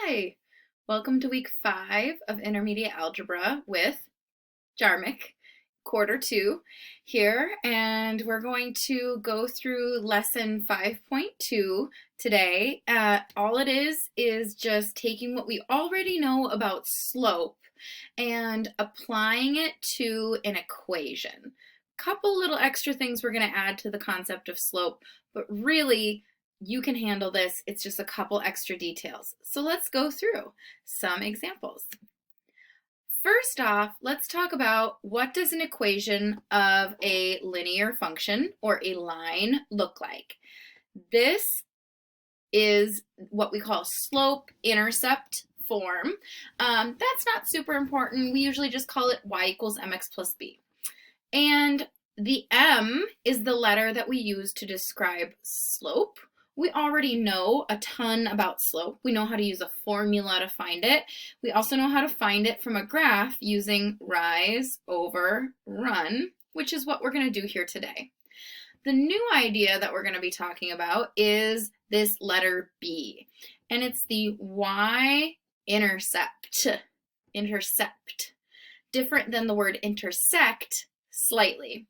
Hi, welcome to week 5 of intermediate algebra with Jarmick, quarter 2 here, and we're going to go through lesson 5.2 today. All it is just taking what we already know about slope and applying it to an equation. Couple little extra things we're going to add to the concept of slope, but really you can handle this. It's just a couple extra details. So let's go through some examples. First off, let's talk about what does an equation of a linear function or a line look like. This is what we call slope-intercept form. That's not super important. We usually just call it y equals mx plus b. And the m is the letter that we use to describe slope. We already know a ton about slope. We know how to use a formula to find it. We also know how to find it from a graph using rise over run, which is what we're going to do here today. The new idea that we're going to be talking about is this letter B, and it's the y-intercept. Intercept. Different than the word intersect slightly.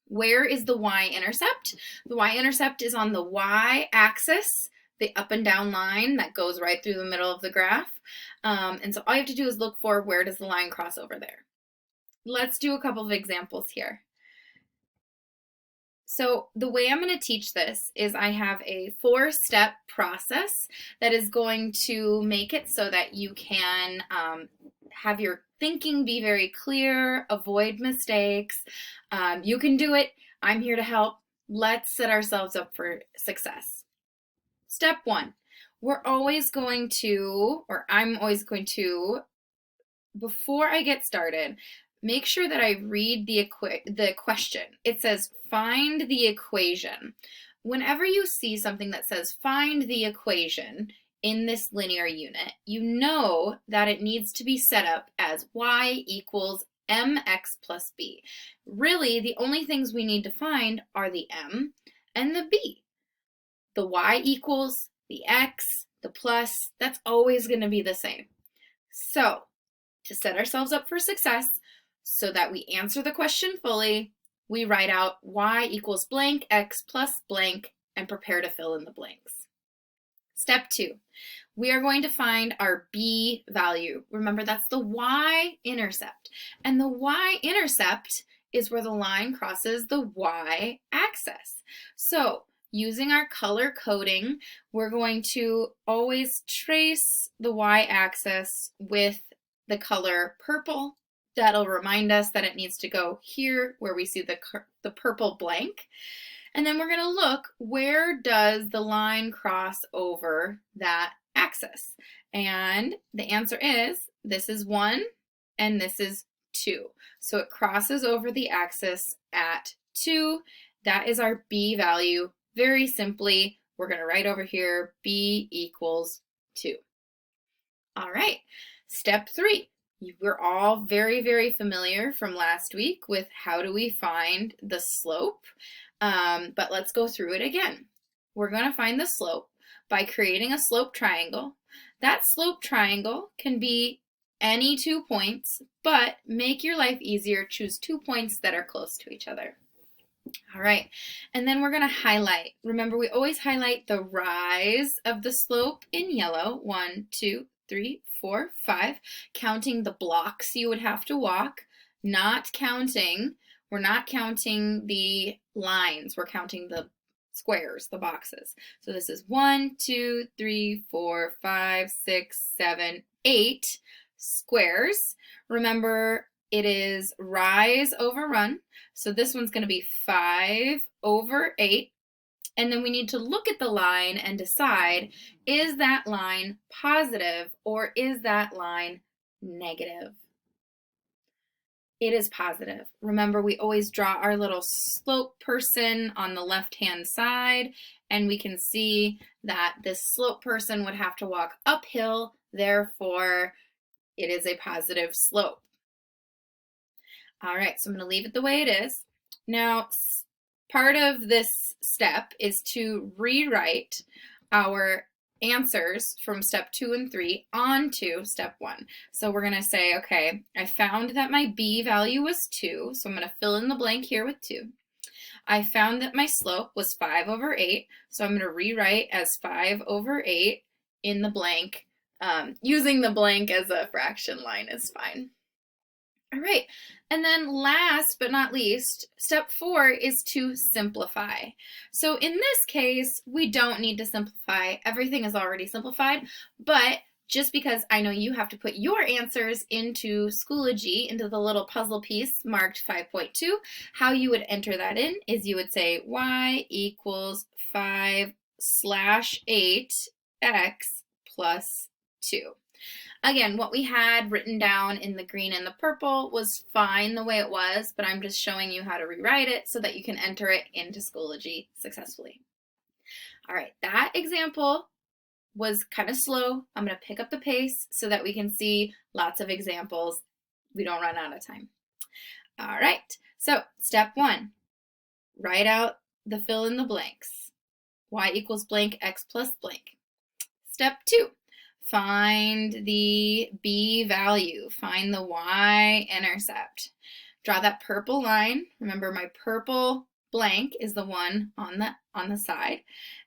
Where is the y-intercept? The y-intercept is on the y-axis, the up and down line that goes right through the middle of the graph. And so all you have to do is look for where does the line cross over there. Let's do a couple of examples here. So the way I'm going to teach this is I have a 4-step process that is going to make it so that you can have your thinking be very clear, avoid mistakes. You can do it. I'm here to help. Let's set ourselves up for success. Step 1, I'm always going to, before I get started, make sure that I read the question. It says, find the equation. Whenever you see something that says, find the equation in this linear unit, you know that it needs to be set up as y equals mx plus b. Really, the only things we need to find are the m and the b. The y equals, the x, the plus, that's always going to be the same. So, to set ourselves up for success, so that we answer the question fully, we write out y equals blank, x plus blank, and prepare to fill in the blanks. Step 2, we are going to find our b value. Remember, that's the y-intercept. And the y-intercept is where the line crosses the y-axis. So, using our color coding, we're going to always trace the y-axis with the color purple. That'll remind us that it needs to go here where we see the purple blank. And then we're going to look, where does the line cross over that axis? And the answer is, this is 1 and this is 2. So it crosses over the axis at 2. That is our b value. Very simply, we're going to write over here, b equals 2. All right, step 3. We're all very, very familiar from last week with how do we find the slope, but let's go through it again. We're going to find the slope by creating a slope triangle. That slope triangle can be any 2 points, but make your life easier. Choose 2 points that are close to each other. All right, and then we're going to highlight. Remember, we always highlight the rise of the slope in yellow. 1, 2, 3, 4, 5, counting the blocks you would have to walk, we're not counting the lines, we're counting the squares, the boxes. So this is 1, 2, 3, 4, 5, 6, 7, 8 squares. Remember, it is rise over run, so this one's going to be 5 over 8. And then we need to look at the line and decide, is that line positive or is that line negative? It is positive. Remember, we always draw our little slope person on the left-hand side, and we can see that this slope person would have to walk uphill, therefore it is a positive slope. All right, so I'm going to leave it the way it is. Now, part of this step is to rewrite our answers from step 2 and 3 onto step 1. So we're going to say, okay, I found that my b value was 2, so I'm going to fill in the blank here with 2. I found that my slope was 5 over 8, so I'm going to rewrite as 5 over 8 in the blank. Using the blank as a fraction line is fine. All right, and then last but not least, step 4 is to simplify. So in this case, we don't need to simplify. Everything is already simplified, but just because I know you have to put your answers into Schoology, into the little puzzle piece marked 5.2, how you would enter that in is you would say y equals 5/8x plus 2. Again, what we had written down in the green and the purple was fine the way it was, but I'm just showing you how to rewrite it so that you can enter it into Schoology successfully. All right, that example was kind of slow. I'm going to pick up the pace so that we can see lots of examples. We don't run out of time. All right, so step 1, write out the fill in the blanks. Y equals blank, x plus blank. Step 2. Find the b value, find the y-intercept. Draw that purple line. Remember, my purple blank is the one on the side.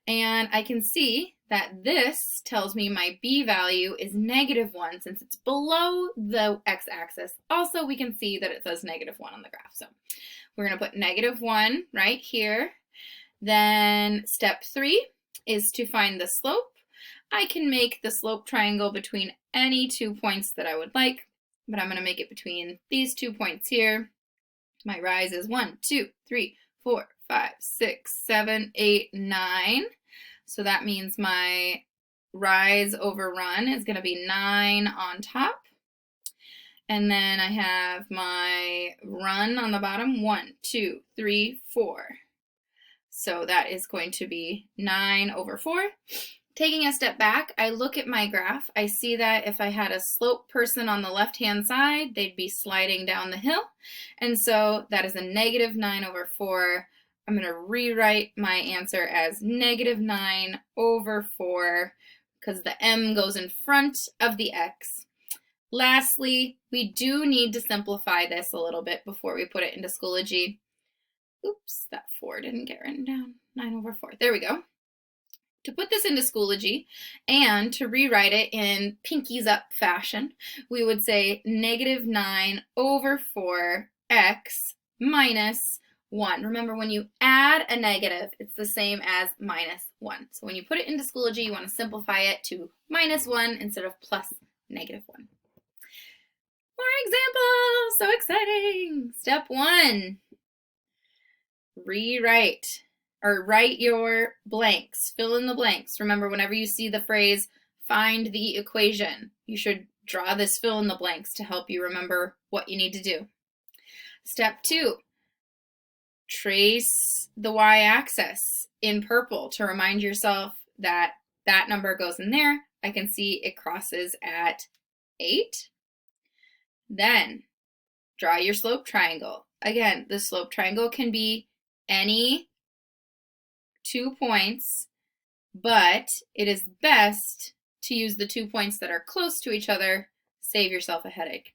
And I can see that this tells me my b value is -1 since it's below the x-axis. Also, we can see that it says -1 on the graph. So we're going to put -1 right here. Then step 3 is to find the slope. I can make the slope triangle between any 2 points that I would like, but I'm going to make it between these 2 points here. My rise is 1, 2, 3, 4, 5, 6, 7, 8, 9. So that means my rise over run is going to be 9 on top. And then I have my run on the bottom, 1, 2, 3, 4. So that is going to be 9 over 4. Taking a step back, I look at my graph. I see that if I had a slope person on the left-hand side, they'd be sliding down the hill. And so that is a -9 over 4. I'm going to rewrite my answer as -9 over 4 because the m goes in front of the x. Lastly, we do need to simplify this a little bit before we put it into Schoology. Oops, that 4 didn't get written down. 9 over 4. There we go. To put this into Schoology and to rewrite it in pinkies up fashion, we would say -9 over 4x minus 1. Remember, when you add a negative, it's the same as -1. So when you put it into Schoology, you want to simplify it to -1 instead of plus -1. More examples! So exciting! Step 1, rewrite. Or write your blanks, fill in the blanks. Remember, whenever you see the phrase, find the equation, you should draw this fill in the blanks to help you remember what you need to do. Step 2, trace the y-axis in purple to remind yourself that that number goes in there. I can see it crosses at 8. Then draw your slope triangle. Again, the slope triangle can be any 2 points, but it is best to use the 2 points that are close to each other. Save yourself a headache.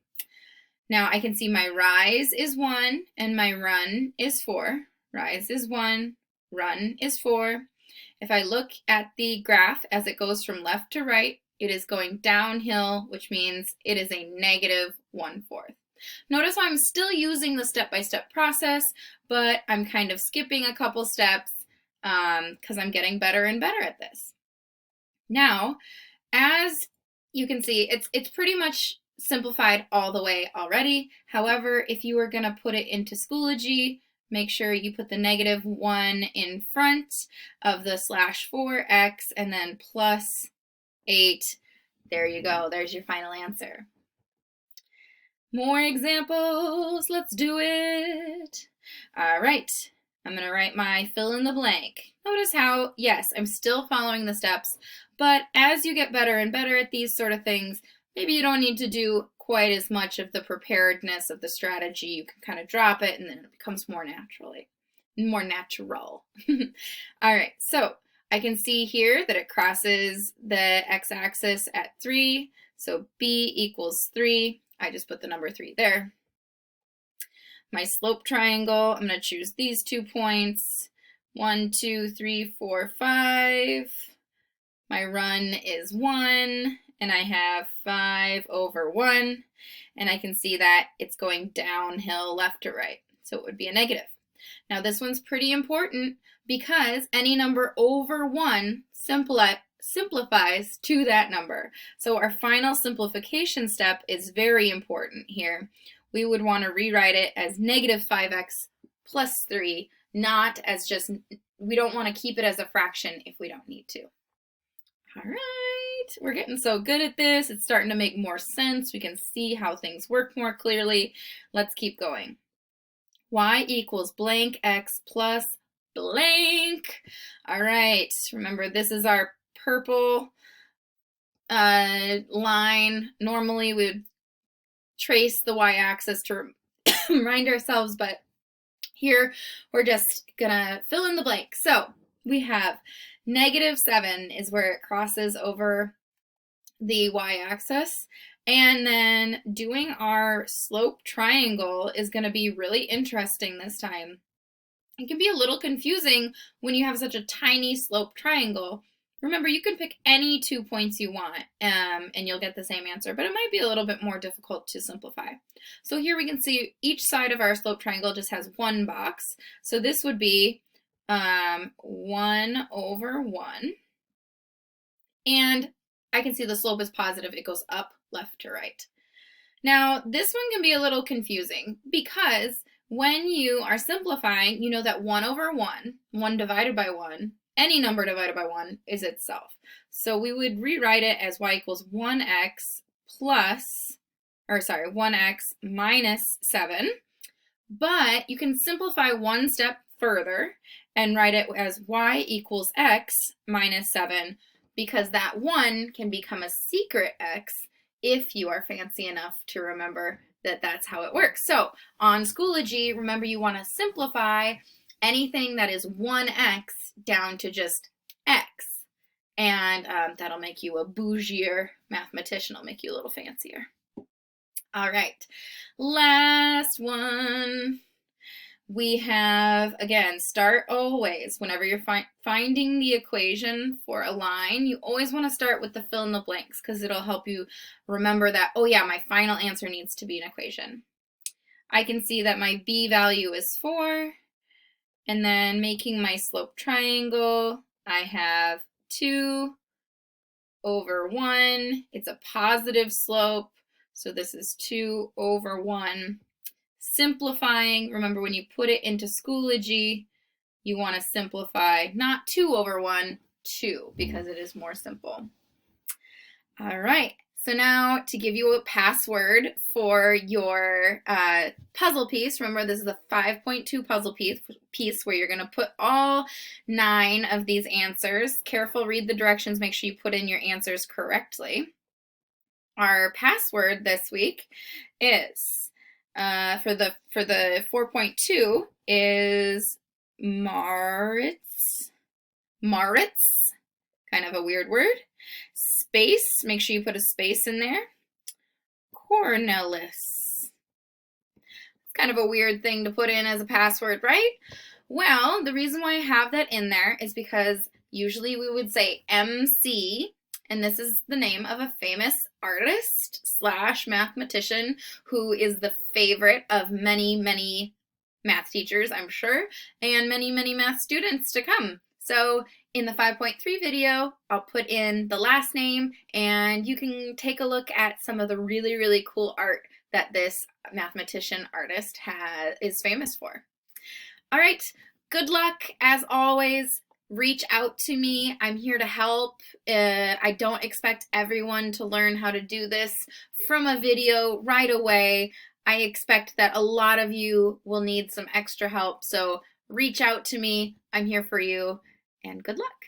Now I can see my rise is 1 and my run is 4. Rise is 1, run is 4. If I look at the graph as it goes from left to right, it is going downhill, which means it is a -1/4. Notice I'm still using the step-by-step process, but I'm kind of skipping a couple steps because I'm getting better and better at this. Now, as you can see, it's pretty much simplified all the way already. However, if you are going to put it into Schoology, make sure you put the -1 in front of the /4x and then plus 8. There you go. There's your final answer. More examples. Let's do it. All right. I'm going to write my fill in the blank. Notice how, yes, I'm still following the steps, but as you get better and better at these sort of things, maybe you don't need to do quite as much of the preparedness of the strategy. You can kind of drop it and then it becomes more natural. All right, so I can see here that it crosses the x-axis at 3, so b equals 3. I just put the number 3 there. My slope triangle, I'm going to choose these 2 points. 1, 2, 3, 4, 5. My run is 1, and I have 5 over 1. And I can see that it's going downhill left to right. So it would be a negative. Now this one's pretty important because any number over 1 simplifies to that number. So our final simplification step is very important here. We would want to rewrite it as negative 5x plus 3, not as just, we don't want to keep it as a fraction if we don't need to. All right, we're getting so good at this. It's starting to make more sense. We can see how things work more clearly. Let's keep going. Y equals blank x plus blank. All right, remember this is our purple line. Normally we would trace the y-axis to remind ourselves, but here we're just gonna fill in the blank. So we have -7 is where it crosses over the y-axis. And then doing our slope triangle is going to be really interesting this time. It can be a little confusing when you have such a tiny slope triangle. Remember, you can pick any 2 points you want and you'll get the same answer, but it might be a little bit more difficult to simplify. So here we can see each side of our slope triangle just has one box. So this would be 1 over 1. And I can see the slope is positive. It goes up, left to right. Now, this one can be a little confusing because when you are simplifying, you know that 1 over 1, 1 divided by 1, any number divided by 1 is itself. So we would rewrite it as y equals 1x plus, or sorry, 1x minus 7. But you can simplify one step further and write it as y equals x minus 7, because that 1 can become a secret x if you are fancy enough to remember that that's how it works. So on Schoology, remember you want to simplify anything that is 1x down to just x. And that'll make you a bougier mathematician. It'll make you a little fancier. All right, last one. We have, again, start always. Whenever you're finding the equation for a line, you always want to start with the fill in the blanks because it'll help you remember that, oh yeah, my final answer needs to be an equation. I can see that my b value is 4, and then making my slope triangle, I have 2 over 1. It's a positive slope, so this is 2 over 1. Simplifying, remember when you put it into Schoology, you want to simplify not 2 over 1, 2, because it is more simple. All right, so now to give you a password for your puzzle piece, remember this is the 5.2 puzzle piece where you're going to put all 9 of these answers. Careful, read the directions, make sure you put in your answers correctly. Our password this week is for the 4.2 is Maritz, kind of a weird word. Space, make sure you put a space in there. Cornelis. It's kind of a weird thing to put in as a password, right? Well, the reason why I have that in there is because usually we would say MC, and this is the name of a famous artist / mathematician who is the favorite of many, many math teachers, I'm sure, and many, many math students to come. So in the 5.3 video, I'll put in the last name and you can take a look at some of the really, really cool art that this mathematician artist is famous for. All right, good luck as always. Reach out to me. I'm here to help. I don't expect everyone to learn how to do this from a video right away. I expect that a lot of you will need some extra help. So reach out to me. I'm here for you, and good luck.